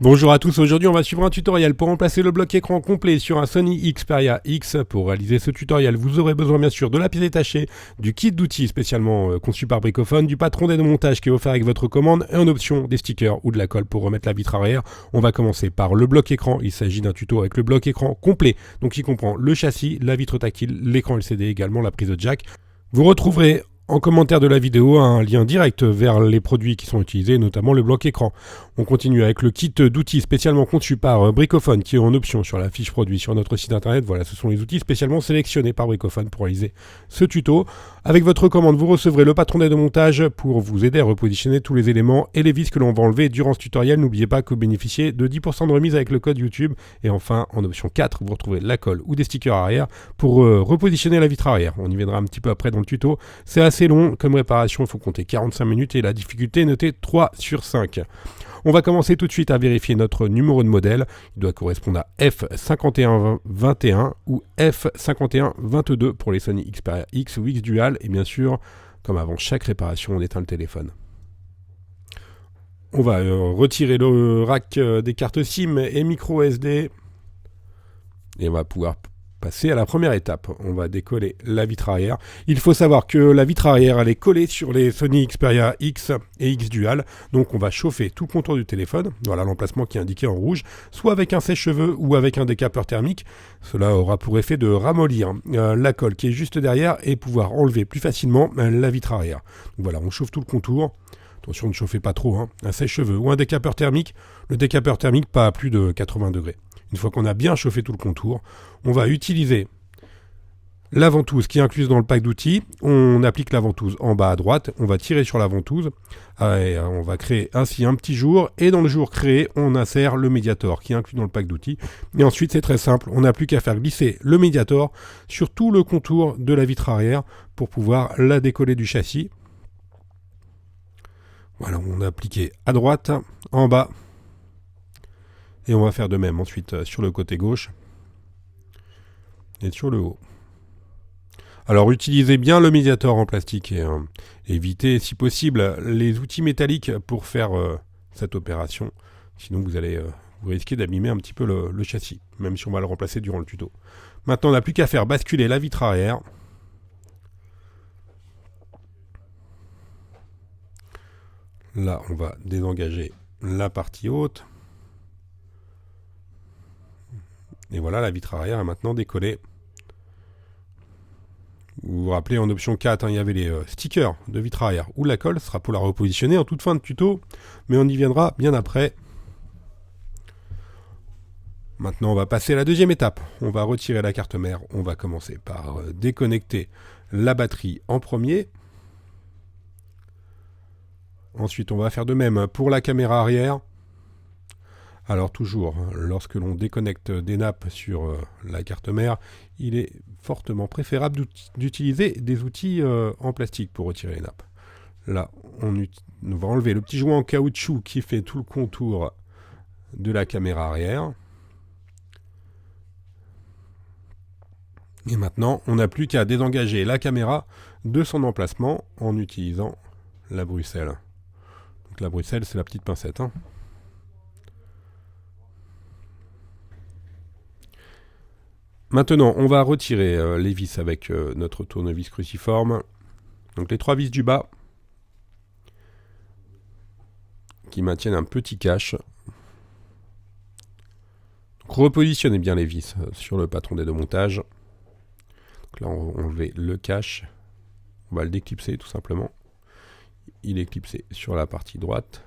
Bonjour à tous, aujourd'hui on va suivre un tutoriel pour remplacer le bloc écran complet sur un Sony Xperia X. Pour réaliser ce tutoriel, vous aurez besoin bien sûr de la pièce détachée, du kit d'outils spécialement conçu par Bricophone, du patron d'aide au montage qui est offert avec votre commande et en option des stickers ou de la colle pour remettre la vitre arrière. On va commencer par le bloc écran, il s'agit d'un tuto avec le bloc écran complet, donc il comprend le châssis, la vitre tactile, l'écran LCD également, la prise de jack. Vous retrouverez en commentaire de la vidéo un lien direct vers les produits qui sont utilisés, notamment le bloc écran. On continue avec le kit d'outils spécialement conçu par Bricophone qui est en option sur la fiche produit sur notre site internet. Voilà, ce sont les outils spécialement sélectionnés par Bricophone pour réaliser ce tuto. Avec votre commande, vous recevrez le patron d'aide au montage pour vous aider à repositionner tous les éléments et les vis que l'on va enlever durant ce tutoriel. N'oubliez pas que vous bénéficiez de 10% de remise avec le code YouTube. Et enfin, en option 4, vous retrouverez la colle ou des stickers arrière pour repositionner la vitre arrière. On y viendra un petit peu après dans le tuto. C'est assez long comme réparation, il faut compter 45 minutes et la difficulté est notée 3 sur 5. On va commencer tout de suite à vérifier notre numéro de modèle. Il doit correspondre à F5121 ou F5122 pour les Sony Xperia X ou X Dual. Et bien sûr, comme avant chaque réparation, on éteint le téléphone. On va retirer le rack des cartes SIM et micro SD. Et on va pouvoir passer à la première étape. On va décoller la vitre arrière. Il faut savoir que la vitre arrière, elle est collée sur les Sony Xperia X et X Dual. Donc on va chauffer tout le contour du téléphone. Voilà l'emplacement qui est indiqué en rouge, soit avec un sèche-cheveux ou avec un décapeur thermique. Cela aura pour effet de ramollir la colle qui est juste derrière et pouvoir enlever plus facilement la vitre arrière. Donc voilà, on chauffe tout le contour. Attention, ne chauffez pas trop, hein. Un sèche-cheveux ou un décapeur thermique. Le décapeur thermique, pas à plus de 80 degrés. Une fois qu'on a bien chauffé tout le contour, on va utiliser la ventouse qui est incluse dans le pack d'outils. On applique la ventouse en bas à droite, on va tirer sur la ventouse, et on va créer ainsi un petit jour, et dans le jour créé, on insère le Mediator qui est inclus dans le pack d'outils. Et ensuite, c'est très simple, on n'a plus qu'à faire glisser le Mediator sur tout le contour de la vitre arrière pour pouvoir la décoller du châssis. Voilà, on a appliqué à droite, en bas, et on va faire de même ensuite sur le côté gauche et sur le haut. Alors utilisez bien le médiator en plastique et évitez si possible les outils métalliques pour faire cette opération. Sinon vous risquez d'abîmer un petit peu le châssis, même si on va le remplacer durant le tuto. Maintenant on n'a plus qu'à faire basculer la vitre arrière. Là on va désengager la partie haute. Et voilà, la vitre arrière est maintenant décollée. Vous vous rappelez, en option 4, il y avait les stickers de vitre arrière ou la colle. Ce sera pour la repositionner en toute fin de tuto, mais on y viendra bien après. Maintenant, on va passer à la deuxième étape. On va retirer la carte mère. On va commencer par déconnecter la batterie en premier. Ensuite, on va faire de même pour la caméra arrière. Alors toujours, lorsque l'on déconnecte des nappes sur la carte mère, il est fortement préférable d'utiliser des outils en plastique pour retirer les nappes. Là, on va enlever le petit joint en caoutchouc qui fait tout le contour de la caméra arrière. Et maintenant, on n'a plus qu'à désengager la caméra de son emplacement en utilisant la Bruxelles. Donc la Bruxelles, c'est la petite pincette, hein. Maintenant, on va retirer les vis avec notre tournevis cruciforme. Donc les 3 vis du bas qui maintiennent un petit cache. Donc, repositionnez bien les vis sur le patron d'aide au montage. Donc là, on va enlever le cache. On va le déclipser tout simplement. Il est clipsé sur la partie droite.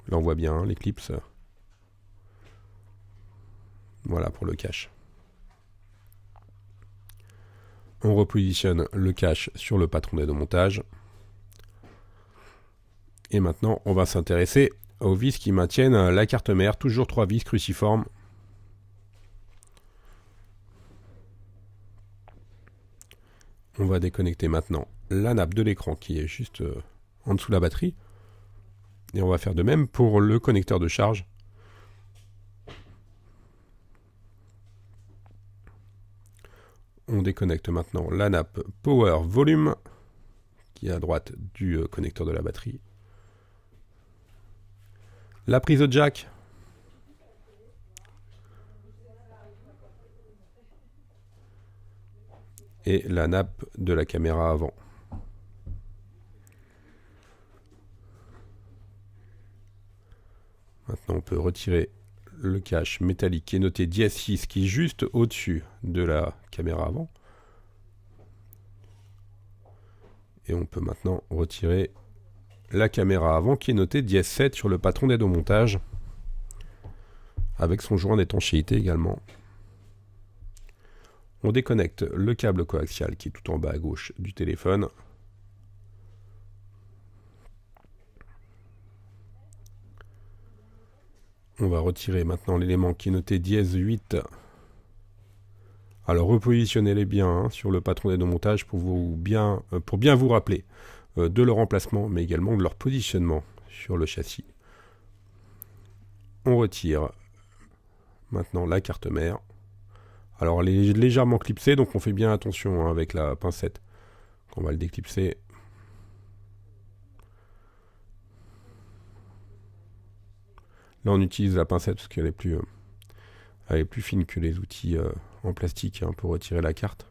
Là, on voit bien l'éclipse. Voilà pour le cache. On repositionne le cache sur le patron d'aide au montage. Et maintenant, on va s'intéresser aux vis qui maintiennent la carte mère. Toujours 3 vis cruciformes. On va déconnecter maintenant la nappe de l'écran qui est juste en dessous de la batterie. Et on va faire de même pour le connecteur de charge. On déconnecte maintenant la nappe Power Volume qui est à droite du connecteur de la batterie. La prise de jack. Et la nappe de la caméra avant. Maintenant, on peut retirer le cache métallique qui est noté dièse 6, qui est juste au-dessus de la caméra avant. Et on peut maintenant retirer la caméra avant qui est notée dièse 7 sur le patron d'aide au montage, avec son joint d'étanchéité également. On déconnecte le câble coaxial qui est tout en bas à gauche du téléphone. On va retirer maintenant l'élément qui est noté dièse 8. Alors repositionnez-les bien sur le patron d'aide au montage pour bien vous rappeler de leur emplacement, mais également de leur positionnement sur le châssis. On retire maintenant la carte mère. Alors elle est légèrement clipsée, donc on fait bien attention avec la pincette. On va le déclipser. Là on utilise la pincette parce qu'elle est plus fine que les outils en plastique pour retirer la carte.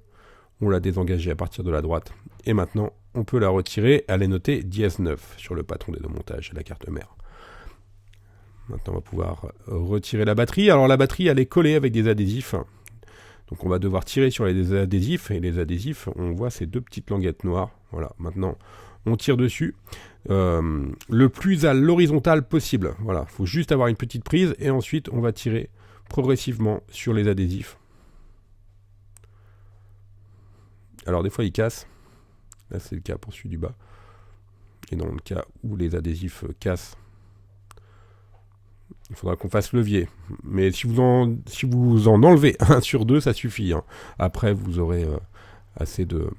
On l'a désengagée à partir de la droite. Et maintenant on peut la retirer. Elle est notée dièse 9 sur le patron d'aide au montage, la carte mère. Maintenant on va pouvoir retirer la batterie. Alors la batterie elle est collée avec des adhésifs. Donc on va devoir tirer sur les adhésifs, et les adhésifs, on voit ces deux petites languettes noires. Voilà, maintenant on tire dessus le plus à l'horizontale possible. Voilà, il faut juste avoir une petite prise, et ensuite on va tirer progressivement sur les adhésifs. Alors des fois ils cassent, là c'est le cas pour celui du bas, et dans le cas où les adhésifs cassent, il faudra qu'on fasse levier. Mais si vous en enlevez un sur deux, ça suffit. Après, vous aurez assez de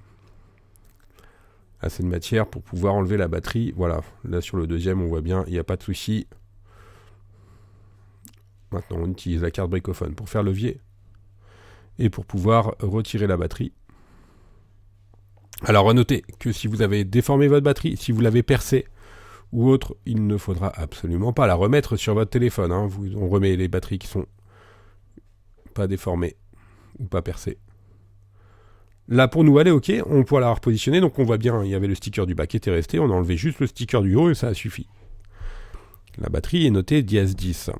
matière pour pouvoir enlever la batterie. Voilà, là sur le deuxième, on voit bien, il n'y a pas de souci. Maintenant, on utilise la carte bricophone pour faire levier et pour pouvoir retirer la batterie. Alors, à noter que si vous avez déformé votre batterie, si vous l'avez percée, ou autre, il ne faudra absolument pas la remettre sur votre téléphone. On remet les batteries qui sont pas déformées ou pas percées. Là, pour nous, elle est OK. On pourra la repositionner. Donc, on voit bien, il y avait le sticker du bas qui était resté. On a enlevé juste le sticker du haut et ça a suffi. La batterie est notée dièse 10.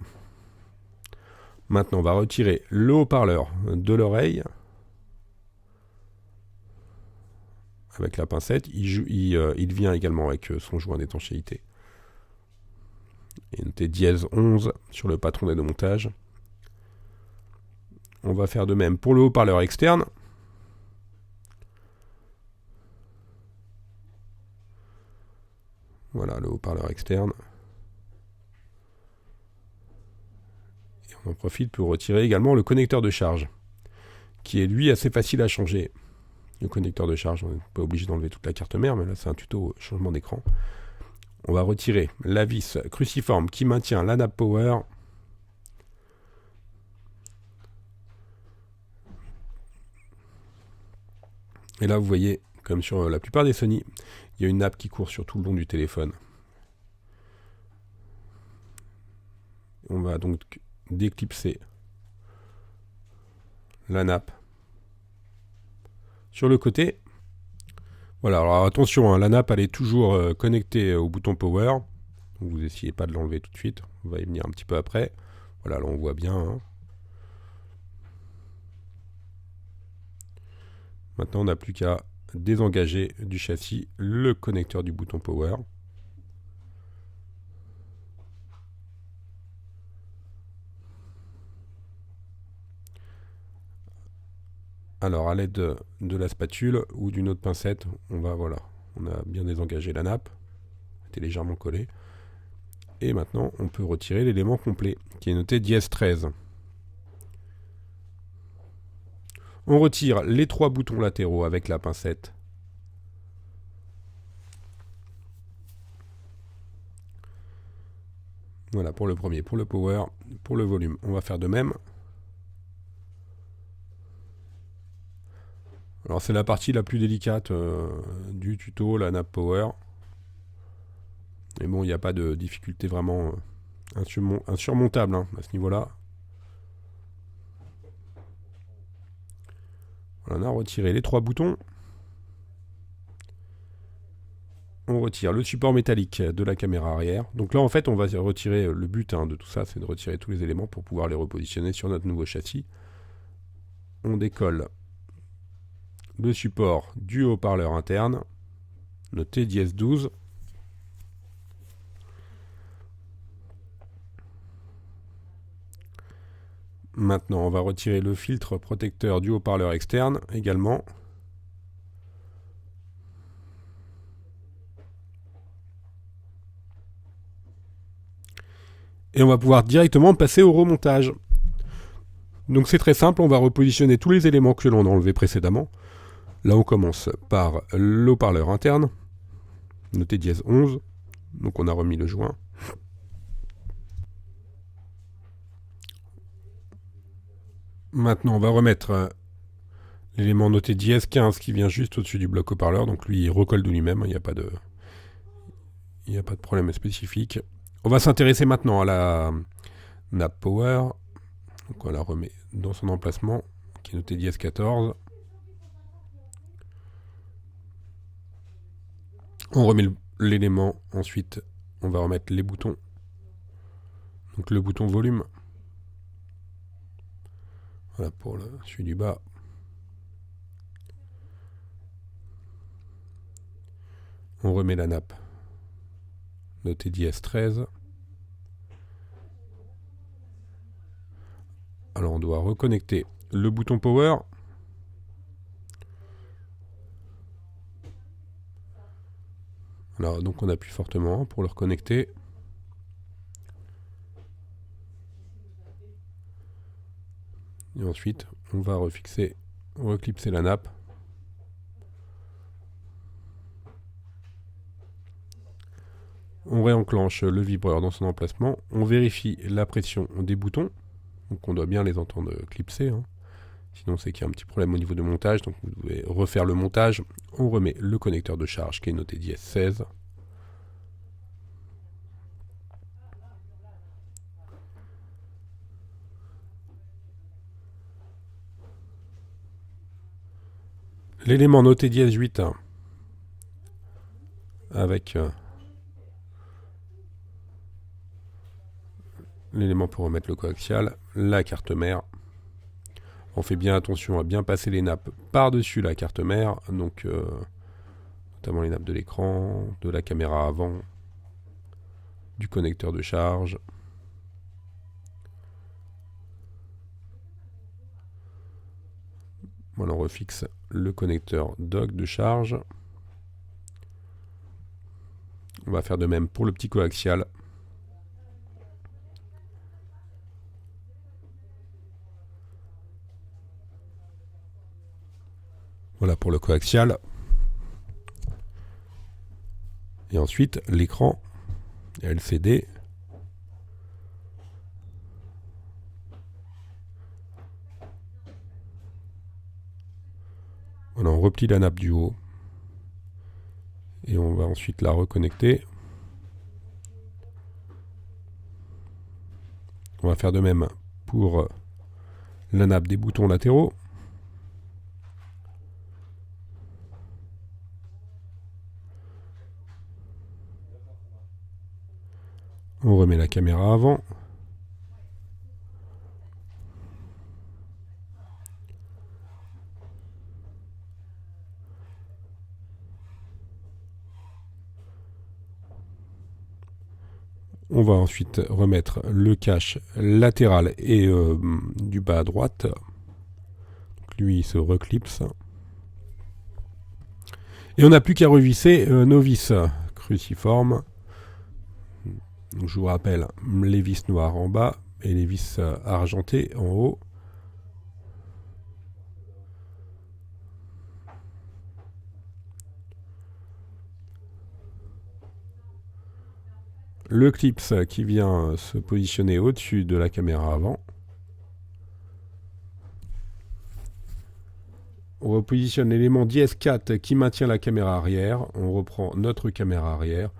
Maintenant, on va retirer le haut-parleur de l'oreille. Avec la pincette, il vient également avec son joint d'étanchéité. Il est noté dièse 11 sur le patron d'aide au montage. On va faire de même pour le haut-parleur externe. Voilà le haut-parleur externe. Et on en profite pour retirer également le connecteur de charge, qui est lui assez facile à changer. Le connecteur de charge, on n'est pas obligé d'enlever toute la carte mère, mais là c'est un tuto changement d'écran. On va retirer la vis cruciforme qui maintient la nappe power. Et là vous voyez, comme sur la plupart des Sony, il y a une nappe qui court sur tout le long du téléphone. On va donc déclipser la nappe sur le côté. Voilà, alors attention, la nappe elle est toujours connectée au bouton power. Donc vous essayez pas de l'enlever tout de suite. On va y venir un petit peu après. Voilà, là on voit bien. Maintenant on n'a plus qu'à désengager du châssis le connecteur du bouton power. Alors à l'aide de la spatule ou d'une autre pincette, on a bien désengagé la nappe, elle était légèrement collée. Et maintenant on peut retirer l'élément complet qui est noté dièse 13. On retire les trois boutons latéraux avec la pincette. Voilà pour le premier, pour le power, pour le volume. On va faire de même. Alors c'est la partie la plus délicate du tuto, la nappe power. Mais bon, il n'y a pas de difficulté vraiment insurmontable hein, à ce niveau-là. Voilà, on a retiré les 3 boutons. On retire le support métallique de la caméra arrière. Donc là, en fait, on va retirer le but de tout ça, c'est de retirer tous les éléments pour pouvoir les repositionner sur notre nouveau châssis. On décolle le support du haut-parleur interne, le TDS12. Maintenant, on va retirer le filtre protecteur du haut-parleur externe également. Et on va pouvoir directement passer au remontage. Donc c'est très simple, on va repositionner tous les éléments que l'on a enlevés précédemment. Là on commence par le haut-parleur interne, le T-11, donc on a remis le joint. Maintenant on va remettre l'élément noté 15 qui vient juste au-dessus du bloc haut-parleur, donc lui il recolle de lui-même, il n'y a pas de problème spécifique. On va s'intéresser maintenant à la nappe power. Donc on la remet dans son emplacement, qui est noté 14. On remet l'élément, ensuite on va remettre les boutons. Donc le bouton volume. Voilà pour celui du bas. On remet la nappe noté 13. Alors on doit reconnecter le bouton power. Alors donc on appuie fortement pour le reconnecter. Et ensuite on va reclipser la nappe. On réenclenche le vibreur dans son emplacement. On vérifie la pression des boutons. Donc on doit bien les entendre clipser. Sinon c'est qu'il y a un petit problème au niveau de montage. Donc vous devez refaire le montage. On remet le connecteur de charge qui est noté 16. L'élément noté 8 avec l'élément pour remettre le coaxial, la carte mère. On fait bien attention à bien passer les nappes par-dessus la carte mère, donc notamment les nappes de l'écran, de la caméra avant, du connecteur de charge. Voilà, on refixe le connecteur dock de charge. On va faire de même pour le petit coaxial. Voilà pour le coaxial. Et ensuite, l'écran LCD. Voilà, on replie la nappe du haut. Et on va ensuite la reconnecter. On va faire de même pour la nappe des boutons latéraux. On remet la caméra avant. On va ensuite remettre le cache latéral et du bas à droite. Donc lui, il se reclipse. Et on n'a plus qu'à revisser nos vis cruciformes. Donc je vous rappelle les vis noires en bas et les vis argentées en haut. Le clip qui vient se positionner au-dessus de la caméra avant. On repositionne l'élément DS4 qui maintient la caméra arrière. On reprend notre caméra arrière.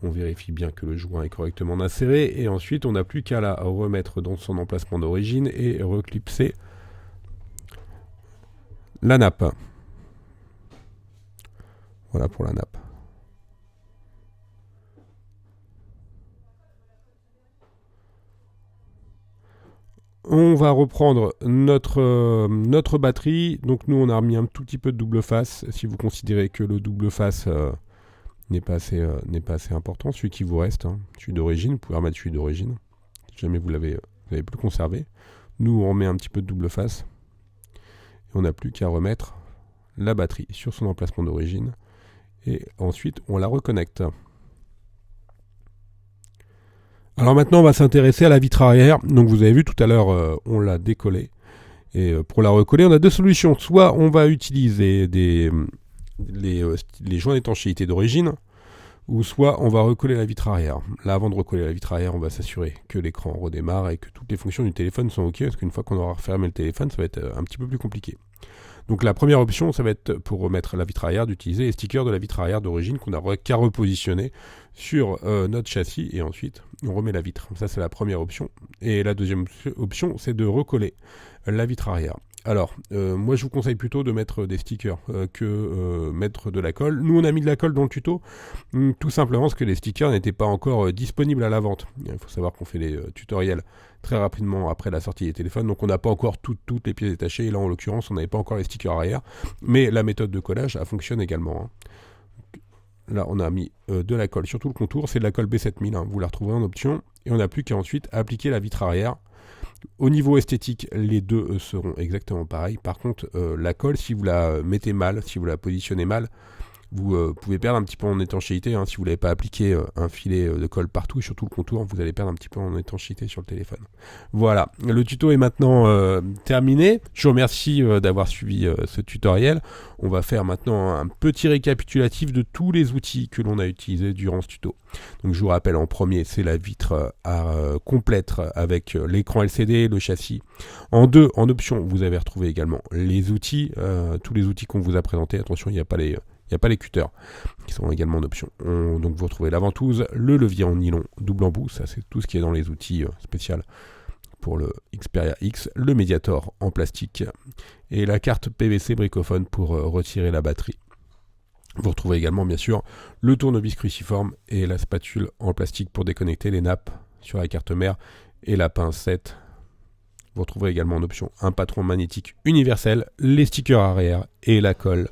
On vérifie bien que le joint est correctement inséré et ensuite on n'a plus qu'à la remettre dans son emplacement d'origine et reclipser la nappe. Voilà pour la nappe. On va reprendre notre batterie. Donc nous on a remis un tout petit peu de double face. Si vous considérez que le double face n'est pas assez important, celui qui vous reste, celui d'origine, vous pouvez remettre celui d'origine. Si jamais vous l'avez pu le conserver. Nous on remet un petit peu de double face. Et on n'a plus qu'à remettre la batterie sur son emplacement d'origine. Et ensuite on la reconnecte. Alors maintenant, on va s'intéresser à la vitre arrière. Donc vous avez vu tout à l'heure, on l'a décollée. Et pour la recoller, on a deux solutions. Soit on va utiliser les joints d'étanchéité d'origine, ou soit on va recoller la vitre arrière. Là, avant de recoller la vitre arrière, on va s'assurer que l'écran redémarre et que toutes les fonctions du téléphone sont OK, parce qu'une fois qu'on aura refermé le téléphone, ça va être un petit peu plus compliqué. Donc la première option, ça va être pour remettre la vitre arrière, d'utiliser les stickers de la vitre arrière d'origine qu'on n'a qu'à repositionner sur notre châssis et ensuite on remet la vitre. Ça c'est la première option. Et la deuxième option, c'est de recoller la vitre arrière. Alors, moi je vous conseille plutôt de mettre des stickers que mettre de la colle. Nous on a mis de la colle dans le tuto, tout simplement parce que les stickers n'étaient pas encore disponibles à la vente. Il faut savoir qu'on fait les tutoriels très rapidement après la sortie des téléphones, donc on n'a pas encore toutes les pièces détachées, et là en l'occurrence on n'avait pas encore les stickers arrière, mais la méthode de collage elle fonctionne également. Là on a mis de la colle sur tout le contour, c'est de la colle B7000, vous la retrouverez en option, et on n'a plus qu'à ensuite appliquer la vitre arrière. Au niveau esthétique, les deux seront exactement pareils. Par contre, la colle, si vous la mettez mal, si vous la positionnez mal, vous pouvez perdre un petit peu en étanchéité. Si vous n'avez pas appliqué un filet de colle partout, sur tout le contour, vous allez perdre un petit peu en étanchéité sur le téléphone. Voilà, le tuto est maintenant terminé. Je vous remercie d'avoir suivi ce tutoriel. On va faire maintenant un petit récapitulatif de tous les outils que l'on a utilisés durant ce tuto. Donc je vous rappelle, en premier, c'est la vitre complète avec l'écran LCD, le châssis. En deux, en option, vous avez retrouvé également les outils, tous les outils qu'on vous a présentés. Attention, il n'y a pas les cutters qui sont également en option. Donc vous retrouvez la ventouse, le levier en nylon double embout, ça c'est tout ce qui est dans les outils spéciaux pour le Xperia X, le Mediator en plastique et la carte PVC bricophone pour retirer la batterie. Vous retrouvez également bien sûr le tournevis cruciforme et la spatule en plastique pour déconnecter les nappes sur la carte mère et la pincette. Vous retrouverez également en option un patron magnétique universel, les stickers arrière et la colle.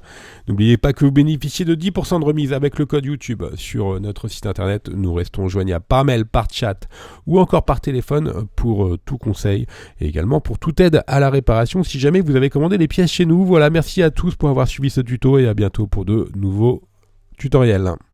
N'oubliez pas que vous bénéficiez de 10% de remise avec le code YouTube sur notre site internet. Nous restons joignables par mail, par chat ou encore par téléphone pour tout conseil et également pour toute aide à la réparation si jamais vous avez commandé les pièces chez nous. Voilà, merci à tous pour avoir suivi ce tuto et à bientôt pour de nouveaux tutoriels.